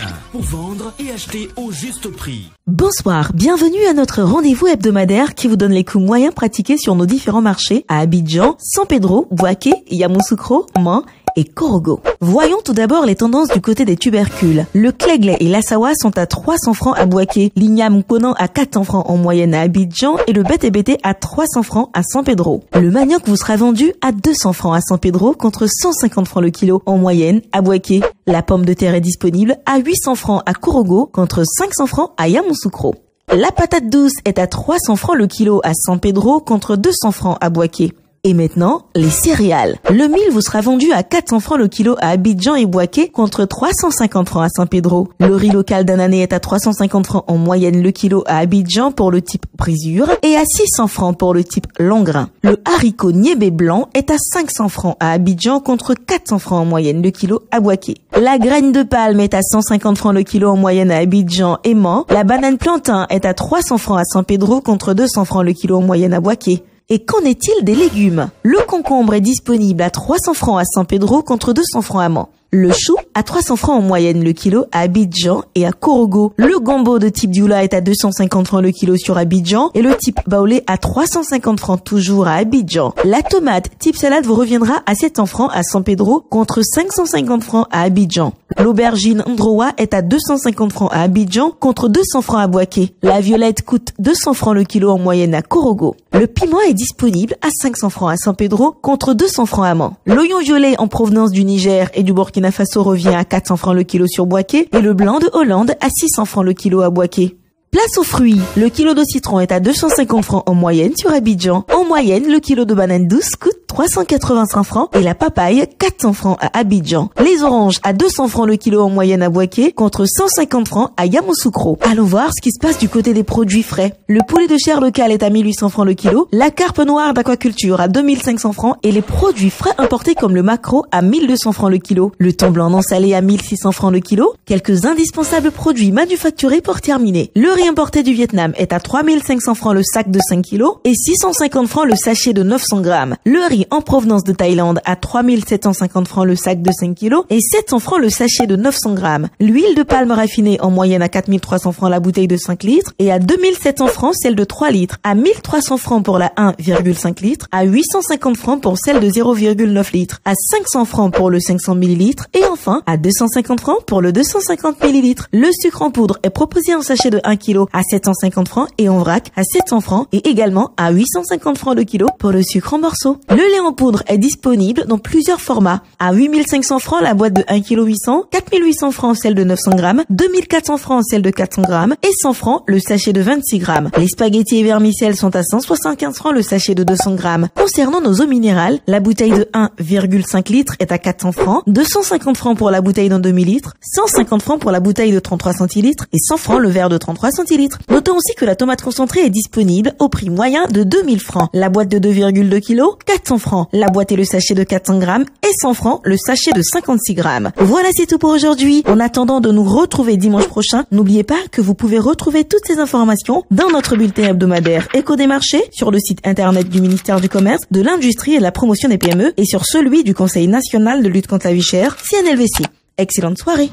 bien pour vendre et acheter au juste prix. Bonsoir, bienvenue à notre rendez-vous hebdomadaire qui vous donne les coûts moyens pratiqués sur nos différents marchés à Abidjan, San Pedro, Bouaké, Yamoussoukro, Man et Korogo. Voyons tout d'abord les tendances du côté des tubercules. Le clégle et l'assawa sont à 300 francs à Bouaké, l'igname conan à 400 francs en moyenne à Abidjan et le bété à 300 francs à San Pedro. Le manioc vous sera vendu à 200 francs à San Pedro contre 150 francs le kilo en moyenne à Bouaké. La pomme de terre est disponible à 800 francs à Korogo contre 500 francs à Yamoussoukro. La patate douce est à 300 francs le kilo à San Pedro contre 200 francs à Bouaké. Et maintenant, les céréales. Le mil vous sera vendu à 400 francs le kilo à Abidjan et Bouaké contre 350 francs à San Pedro. Le riz local d'Anané est à 350 francs en moyenne le kilo à Abidjan pour le type brisure et à 600 francs pour le type long grain. Le haricot niébé blanc est à 500 francs à Abidjan contre 400 francs en moyenne le kilo à Bouaké. La graine de palme est à 150 francs le kilo en moyenne à Abidjan et Man. La banane plantain est à 300 francs à San Pedro contre 200 francs le kilo en moyenne à Bouaké. Et qu'en est-il des légumes? Le concombre est disponible à 300 francs à San Pedro contre 200 francs à Man. Le chou à 300 francs en moyenne le kilo à Abidjan et à Korogo. Le gombo de type Dioula est à 250 francs le kilo sur Abidjan et le type baoulé à 350 francs toujours à Abidjan. La tomate type salade vous reviendra à 700 francs à San Pedro contre 550 francs à Abidjan. L'aubergine Ndrowa est à 250 francs à Abidjan contre 200 francs à Bouaké. La violette coûte 200 francs le kilo en moyenne à Korogo. Le piment est disponible à 500 francs à San Pedro contre 200 francs à Man. L'oignon violet en provenance du Niger et du Burkina Faso revient à 400 francs le kilo sur Bouaké et le blanc de Hollande à 600 francs le kilo à Bouaké. Place aux fruits. Le kilo de citron est à 250 francs en moyenne sur Abidjan. En moyenne, le kilo de banane douce coûte 385 francs et la papaye 400 francs à Abidjan. Les oranges à 200 francs le kilo en moyenne à Bouaké contre 150 francs à Yamoussoukro. Allons voir ce qui se passe du côté des produits frais. Le poulet de chair local est à 1800 francs le kilo, la carpe noire d'aquaculture à 2500 francs et les produits frais importés comme le maquereau à 1200 francs le kilo. Le thon blanc non salé à 1600 francs le kilo. Quelques indispensables produits manufacturés pour terminer. Le riz importé du Vietnam est à 3500 francs le sac de 5 kilos et 650 francs le sachet de 900 grammes. Le riz en provenance de Thaïlande à 3750 francs le sac de 5 kilos et 700 francs le sachet de 900 grammes. L'huile de palme raffinée en moyenne à 4300 francs la bouteille de 5 litres et à 2700 francs celle de 3 litres, à 1300 francs pour la 1,5 litres, à 850 francs pour celle de 0,9 litres, à 500 francs pour le 500 ml et enfin à 250 francs pour le 250 ml. Le sucre en poudre est proposé en sachet de 1 kg à 750 francs et en vrac à 700 francs et également à 850 francs le kilo pour le sucre en morceaux. Le lait en poudre est disponible dans plusieurs formats. À 8500 francs la boîte de 1 kg 800, 4800 francs celle de 900 grammes, 2400 francs celle de 400 grammes et 100 francs le sachet de 26 grammes. Les spaghettis et vermicelles sont à 175 francs le sachet de 200 grammes. Concernant nos eaux minérales, la bouteille de 1,5 litres est à 400 francs, 250 francs pour la bouteille d'un demi-litre, 150 francs pour la bouteille de 33 centilitres et 100 francs le verre de 33 centilitres. Notons aussi que la tomate concentrée est disponible au prix moyen de 2000 francs. La boîte de 2,2 kg, 400 francs. La boîte et le sachet de 400 grammes et 100 francs le sachet de 56 grammes. Voilà, c'est tout pour aujourd'hui. En attendant de nous retrouver dimanche prochain, n'oubliez pas que vous pouvez retrouver toutes ces informations dans notre bulletin hebdomadaire Écho des marchés sur le site internet du ministère du Commerce, de l'Industrie et de la Promotion des PME et sur celui du Conseil national de lutte contre la vie chère, CNLVC. Excellente soirée.